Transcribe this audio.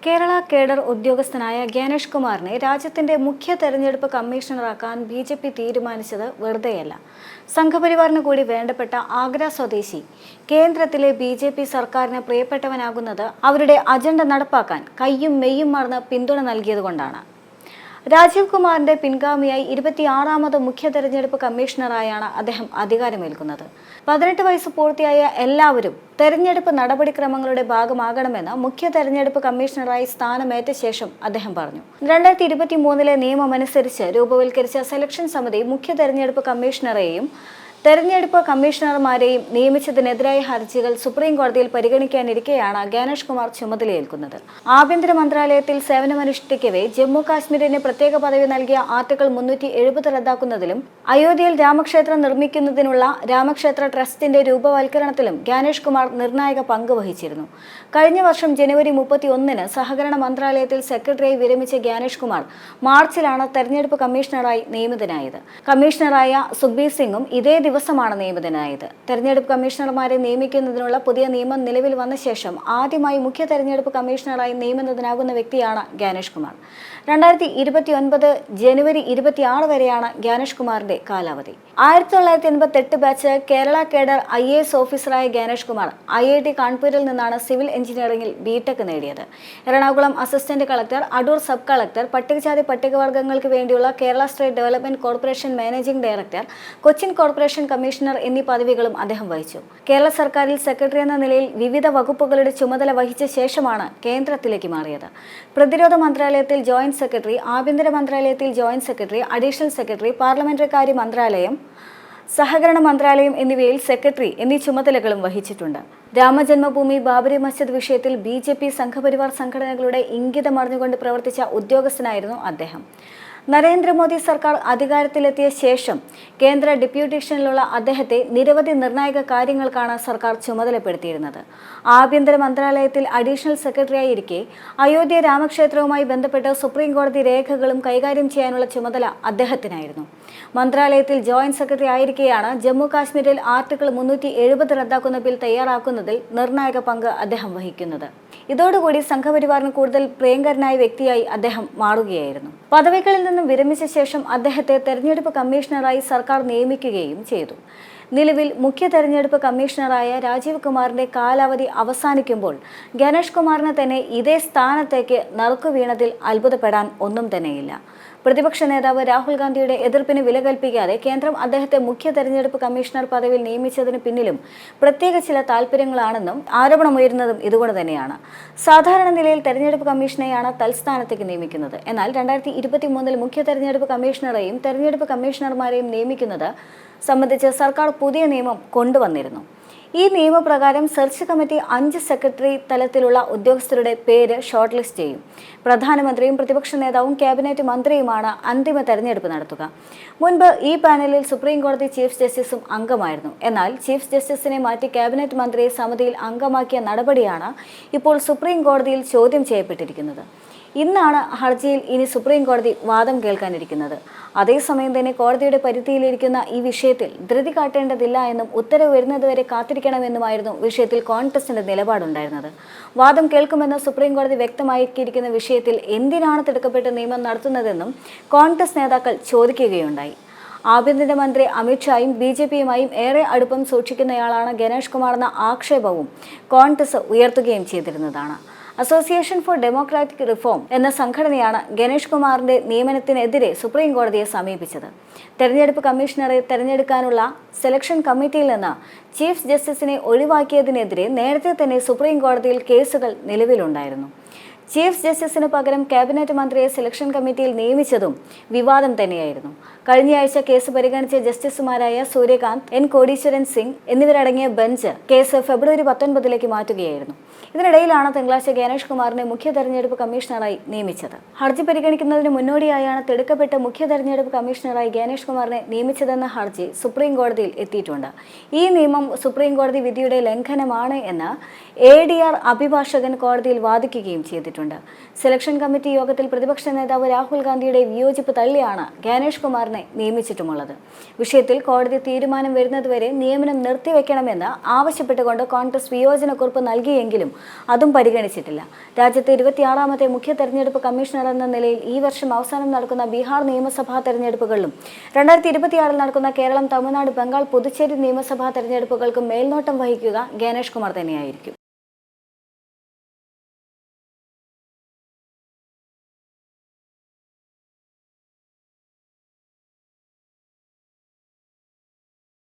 Kerala cadre ഉദ്യോഗസ്ഥനായ ഗ്യാനേഷ് കുമാറിനെ രാജ്യത്തിന്റെ മുഖ്യ തെരഞ്ഞെടുപ്പ് കമ്മീഷണറാക്കാൻ ബി.ജെ.പി. തീരുമാനിച്ചത് വെറുതെയല്ല. സംഘപരിവാറിന് കൂടി വേണ്ടപ്പെട്ട ആഗ്ര സ്വദേശി കേന്ദ്രത്തിലെ ബി.ജെ.പി. സർക്കാരിന് പ്രിയപ്പെട്ടവനാകുന്നത് അവരുടെ അജണ്ട നടപ്പാക്കാൻ കയ്യും മെയ്യും മറന്ന് പിന്തുണ നൽകിയതുകൊണ്ടാണ്. രാജീവ് കുമാറിന്റെ പിൻഗാമിയായി 26ാമത് മുഖ്യ തെരഞ്ഞെടുപ്പ് കമ്മീഷണറായാണ് അദ്ദേഹം അധികാരമേൽക്കുന്നത്. 18 വയസ്സ് പൂർത്തിയായ എല്ലാവരും തെരഞ്ഞെടുപ്പ് നടപടിക്രമങ്ങളുടെ ഭാഗമാകണമെന്ന് മുഖ്യ തെരഞ്ഞെടുപ്പ് കമ്മീഷണറായി സ്ഥാനമേറ്റ ശേഷം അദ്ദേഹം പറഞ്ഞു. 2023 നിയമമനുസരിച്ച് രൂപവൽക്കരിച്ച സെലക്ഷൻ സമിതി മുഖ്യ തെരഞ്ഞെടുപ്പ് കമ്മീഷണറെയും തെരഞ്ഞെടുപ്പ് കമ്മീഷണർമാരെയും നിയമിച്ചതിനെതിരായ ഹർജികൾ സുപ്രീം കോടതിയിൽ പരിഗണിക്കാനിരിക്കെയാണ് ഗ്യാനേഷ് കുമാർ ചുമതലയേൽക്കുന്നത്. ആഭ്യന്തര മന്ത്രാലയത്തിൽ സേവനമനുഷ്ഠിക്കവേ ജമ്മു കാശ്മീരിന് പ്രത്യേക പദവി നൽകിയ ആർട്ടിക്കിൾ 370 റദ്ദാക്കുന്നതിലും അയോധ്യയിൽ രാമക്ഷേത്രം നിർമ്മിക്കുന്നതിനുള്ള രാമക്ഷേത്ര ട്രസ്റ്റിന്റെ രൂപവൽക്കരണത്തിലും ഗ്യാനേഷ് കുമാർ നിർണായക പങ്ക് വഹിച്ചിരുന്നു. കഴിഞ്ഞ വർഷം ജനുവരി 31 സഹകരണ മന്ത്രാലയത്തിൽ സെക്രട്ടറിയായി വിരമിച്ച ഗ്യാനേഷ് കുമാർ മാർച്ചിലാണ് തെരഞ്ഞെടുപ്പ് കമ്മീഷണറായി നിയമിതനായത്. കമ്മീഷണറായ സുഖ്ബീർ സിംഗും ഇതേ ദിവസമാണ് നിയമിതനായത്. തെരഞ്ഞെടുപ്പ് കമ്മീഷണർമാരെ നിയമിക്കുന്നതിനുള്ള പുതിയ നിയമം നിലവിൽ വന്ന ശേഷം ആദ്യമായി മുഖ്യ തെരഞ്ഞെടുപ്പ് കമ്മീഷണറായി നിയമിതനാകുന്ന വ്യക്തിയാണ് ഗ്യാനേഷ് കുമാർ. 2029 ജനുവരി 26 വരെയാണ് ഗ്യാനേഷ് കുമാറിന്റെ കാലാവധി. 1988 ബാച്ച് കേരള കേഡർ IAS ഓഫീസറായ ഗ്യാനേഷ് കുമാർ IIT കാൺപൂരിൽ നിന്നാണ് സിവിൽ എഞ്ചിനീയറിംഗിൽ B.Tech നേടിയത്. Ernakulam assistant collector, Adoor sub collector, പട്ടികജാതി പട്ടികവർഗങ്ങൾക്ക് വേണ്ടിയുള്ള Kerala state development corporation managing director, Cochin corporation commissioner എന്നീ പദവികളും അദ്ദേഹം വഹിച്ചു. കേരള സർക്കാരിൽ സെക്രട്ടറി എന്ന നിലയിൽ വിവിധ വകുപ്പുകളുടെ ചുമതല വഹിച്ച ശേഷമാണ് കേന്ദ്രത്തിലേക്ക് മാറിയത്. പ്രതിരോധ മന്ത്രാലയത്തിൽ ജോയിന്റ് സെക്രട്ടറി, ആഭ്യന്തര മന്ത്രാലയത്തിൽ joint secretary, additional secretary, parliamentary കാര്യ മന്ത്രാലയം, സഹകരണ മന്ത്രാലയം എന്നിവയിൽ സെക്രട്ടറി എന്നീ ചുമതലകളും വഹിച്ചിട്ടുണ്ട്. രാമജന്മഭൂമി ബാബരി മസ്ജിദ് വിഷയത്തിൽ ബി.ജെ.പി. സംഘപരിവാർ സംഘടനകളുടെ ഇംഗിതമറിഞ്ഞുകൊണ്ട് പ്രവർത്തിച്ച ഉദ്യോഗസ്ഥനായിരുന്നു അദ്ദേഹം. നരേന്ദ്രമോദി സർക്കാർ അധികാരത്തിലെത്തിയ ശേഷം കേന്ദ്ര ഡെപ്യൂട്ടേഷനിലുള്ള അദ്ദേഹത്തെ നിരവധി നിർണായക കാര്യങ്ങൾക്കാണ് സർക്കാർ ചുമതലപ്പെടുത്തിയിരുന്നത്. ആഭ്യന്തര മന്ത്രാലയത്തിൽ അഡീഷണൽ സെക്രട്ടറിയായിരിക്കെ അയോധ്യ രാമക്ഷേത്രവുമായി ബന്ധപ്പെട്ട് സുപ്രീം കോടതി രേഖകളും കൈകാര്യം ചെയ്യാനുള്ള ചുമതല അദ്ദേഹത്തിനായിരുന്നു. മന്ത്രാലയത്തിൽ ജോയിന്റ് സെക്രട്ടറി ആയിരിക്കെയാണ് ജമ്മു കാശ്മീരിൽ ആർട്ടിക്കിൾ 370 റദ്ദാക്കുന്ന ബിൽ തയ്യാറാക്കുന്നതിൽ നിർണായക പങ്ക് അദ്ദേഹം വഹിക്കുന്നത്. ഇതോടുകൂടി സംഘപരിവാറിന് കൂടുതൽ പ്രിയങ്കരനായ വ്യക്തിയായി അദ്ദേഹം മാറുകയായിരുന്നു. പദവികളിൽ നിന്നും വിരമിച്ച ശേഷം അദ്ദേഹത്തെ തെരഞ്ഞെടുപ്പ് കമ്മീഷണറായി സർക്കാർ നിയമിക്കുകയും ചെയ്തു. നിലവിൽ മുഖ്യ തെരഞ്ഞെടുപ്പ് കമ്മീഷണറായ രാജീവ് കുമാറിന്റെ കാലാവധി അവസാനിക്കുമ്പോൾ ഗ്യാനേഷ് കുമാറിന് തന്നെ ഇതേ സ്ഥാനത്തേക്ക് നറുക്കു വീണതിൽ അത്ഭുതപ്പെടാൻ ഒന്നും തന്നെയില്ല. പ്രതിപക്ഷ നേതാവ് രാഹുൽ ഗാന്ധിയുടെ എതിർപ്പിന് വില കൽപ്പിക്കാതെ കേന്ദ്രം അദ്ദേഹത്തെ മുഖ്യ തെരഞ്ഞെടുപ്പ് കമ്മീഷണർ പദവിയിൽ നിയമിച്ചതിന് പിന്നിലും പ്രത്യേക ചില താല്പര്യങ്ങളാണെന്നും ആരോപണമുയരുന്നതും ഇതുകൊണ്ട് തന്നെയാണ്. സാധാരണ നിലയിൽ തെരഞ്ഞെടുപ്പ് കമ്മീഷനെയാണ് തൽസ്ഥാനത്തേക്ക് നിയമിക്കുന്നത്. എന്നാൽ 2023 മുഖ്യ തെരഞ്ഞെടുപ്പ് കമ്മീഷണറെയും തെരഞ്ഞെടുപ്പ് കമ്മീഷണർമാരെയും നിയമിക്കുന്നത് സംബന്ധിച്ച് സർക്കാർ പുതിയ നിയമം കൊണ്ടുവന്നിരുന്നു. ഈ നിയമപ്രകാരം സെർച്ച് കമ്മിറ്റി 5 സെക്രട്ടറി തലത്തിലുള്ള ഉദ്യോഗസ്ഥരുടെ പേര് ഷോർട്ട് ലിസ്റ്റ് ചെയ്യും. പ്രധാനമന്ത്രിയും പ്രതിപക്ഷ നേതാവും ക്യാബിനറ്റ് മന്ത്രിയുമാണ് അന്തിമ തെരഞ്ഞെടുപ്പ് നടത്തുക. മുൻപ് ഈ പാനലിൽ സുപ്രീം കോടതി ചീഫ് ജസ്റ്റിസും അംഗമായിരുന്നു. എന്നാൽ ചീഫ് ജസ്റ്റിസിനെ മാറ്റി ക്യാബിനറ്റ് മന്ത്രിയെ സമിതിയിൽ അംഗമാക്കിയ നടപടിയാണ് ഇപ്പോൾ സുപ്രീം കോടതിയിൽ ചോദ്യം ചെയ്യപ്പെട്ടിരിക്കുന്നത്. ഇന്നാണ് ഹർജിയിൽ ഇനി സുപ്രീം കോടതി വാദം കേൾക്കാനിരിക്കുന്നത്. അതേസമയം തന്നെ കോടതിയുടെ പരിധിയിലിരിക്കുന്ന ഈ വിഷയത്തിൽ ധൃതി കാട്ടേണ്ടതില്ല എന്നും ഉത്തരവ് വരുന്നതുവരെ കാത്തിരിക്കണമെന്നുമായിരുന്നു വിഷയത്തിൽ കോൺഗ്രസിന്റെ നിലപാടുണ്ടായിരുന്നത്. വാദം കേൾക്കുമെന്ന് സുപ്രീം കോടതി വ്യക്തമാക്കിയിരിക്കുന്ന വിഷയത്തിൽ എന്തിനാണ് തിടുക്കപ്പെട്ട് നിയമം നടത്തുന്നതെന്നും കോൺഗ്രസ് നേതാക്കൾ ചോദിക്കുകയുണ്ടായി. ആഭ്യന്തരമന്ത്രി അമിത്ഷായും ബി.ജെ.പിയുമായും ഏറെ അടുപ്പം സൂക്ഷിക്കുന്നയാളാണ് ഗ്യാനേഷ് കുമാർ എന്ന ആക്ഷേപവും കോൺഗ്രസ് ഉയർത്തുകയും ചെയ്തിരുന്നതാണ്. അസോസിയേഷൻ ഫോർ ഡെമോക്രാറ്റിക് റിഫോം എന്ന സംഘടനയാണ് ഗ്യാനേഷ് കുമാറിന്റെ നിയമനത്തിനെതിരെ സുപ്രീം കോടതിയെ സമീപിച്ചത്. തെരഞ്ഞെടുപ്പ് കമ്മീഷണറെ തെരഞ്ഞെടുക്കാനുള്ള സെലക്ഷൻ കമ്മിറ്റിയിൽ നിന്ന് ചീഫ് ജസ്റ്റിസിനെ ഒഴിവാക്കിയതിനെതിരെ നേരത്തെ തന്നെ സുപ്രീം കോടതിയിൽ കേസുകൾ നിലവിലുണ്ടായിരുന്നു. ചീഫ് ജസ്റ്റിസിന് പകരം ക്യാബിനറ്റ് മന്ത്രിയെ സെലക്ഷൻ കമ്മിറ്റിയിൽ നിയമിച്ചതും വിവാദം തന്നെയായിരുന്നു. കഴിഞ്ഞയാഴ്ച കേസ് പരിഗണിച്ച ജസ്റ്റിസുമാരായ സൂര്യകാന്ത്, N. കോടീശ്വരൻ സിംഗ് എന്നിവരടങ്ങിയ ബെഞ്ച് കേസ് ഫെബ്രുവരി 19 മാറ്റുകയായിരുന്നു. ഇതിനിടയിലാണ് തിങ്കളാഴ്ച ഗ്യാനേഷ് കുമാറിനെ മുഖ്യ തെരഞ്ഞെടുപ്പ് കമ്മീഷണറായി നിയമിച്ചത്. ഹർജി പരിഗണിക്കുന്നതിന് മുന്നോടിയായാണ് തിടുക്കപ്പെട്ട് മുഖ്യ തെരഞ്ഞെടുപ്പ് കമ്മീഷണറായി ഗ്യാനേഷ് കുമാറിനെ നിയമിച്ചതെന്ന ഹർജി സുപ്രീം കോടതിയിൽ എത്തിയിട്ടുണ്ട്. ഈ നിയമം സുപ്രീം കോടതി വിധിയുടെ ലംഘനമാണ് എന്ന് ADR അഭിഭാഷകൻ കോടതിയിൽ വാദിക്കുകയും ചെയ്തിട്ടുണ്ട്. വ്യക്തമാക്കിയിട്ടുണ്ട്. സെലക്ഷൻ കമ്മിറ്റി യോഗത്തിൽ പ്രതിപക്ഷ നേതാവ് രാഹുൽ ഗാന്ധിയുടെ വിയോജിപ്പ് തള്ളിയാണ് ഗാനേഷ് കുമാറിനെ നിയമിച്ചിട്ടുമുള്ളത്. വിഷയത്തിൽ കോടതി തീരുമാനം വരുന്നതുവരെ നിയമനം നിർത്തിവെക്കണമെന്ന് ആവശ്യപ്പെട്ടുകൊണ്ട് കോൺഗ്രസ് വിയോജനക്കുറിപ്പ് നൽകിയെങ്കിലും അതും പരിഗണിച്ചിട്ടില്ല. രാജ്യത്തെ 26ാമത്തെ മുഖ്യ തെരഞ്ഞെടുപ്പ് കമ്മീഷണർ എന്ന നിലയിൽ ഈ വർഷം അവസാനം നടക്കുന്ന ബീഹാർ നിയമസഭാ തെരഞ്ഞെടുപ്പുകളിലും 2026 നടക്കുന്ന കേരളം, തമിഴ്നാട്, ബംഗാൾ, പുതുച്ചേരി നിയമസഭാ തെരഞ്ഞെടുപ്പുകൾക്കും മേൽനോട്ടം വഹിക്കുക ഗാനേഷ് കുമാർ തന്നെയായിരിക്കും.